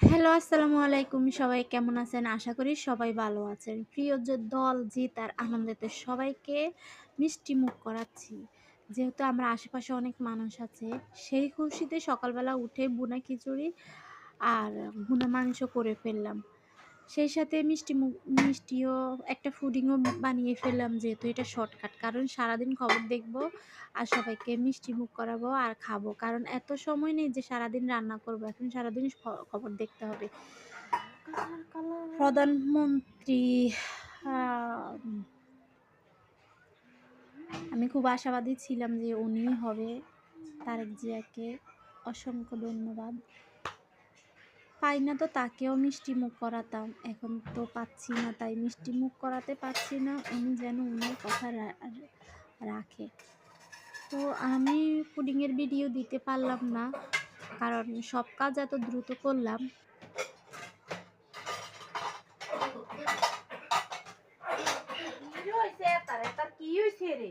Hello, আসসালামু আলাইকুম। সবাই কেমন আছেন? আশা করি সবাই ভালো আছেন। প্রিয় যে দল জিত আর আনন্দেতে সবাইকে মিষ্টিমুখ করাচ্ছি। যেহেতু আমরা আশেপাশে অনেক মানুষ আছে, সেই খুশিতে সকালবেলা উঠে ভুনা খিচুড়ি আর ভুনা মাংস করে ফেললাম। সেই সাথে মিষ্টিও একটা ফুডিংও বানিয়ে ফেললাম, যেহেতু এটা শর্টকাট। কারণ সারাদিন খবর দেখব আর সবাইকে মিষ্টিমুখ করাবো আর খাবো। কারণ এত সময় নেই যে সারাদিন রান্না করব। এখন সারাদিন খবর দেখতে হবে। প্রধানমন্ত্রী আ আমি খুব আশাবাদী ছিলাম যে উনিই হবে। তারেক জিয়াকে অসংখ্য ধন্যবাদ। পাই না তো তাকেও মিষ্টিমুখ করাতাম। এখন তো পাচ্ছি না, তাই মিষ্টিমুখ করাতে পারছি না। উনি যেন উনার কথা রাখে। তো আমি পুডিংয়ের ভিডিও দিতে পারলাম না, কারণ সব কাজ এত দ্রুত করলাম। কি হইছে তার কি হইছে রে?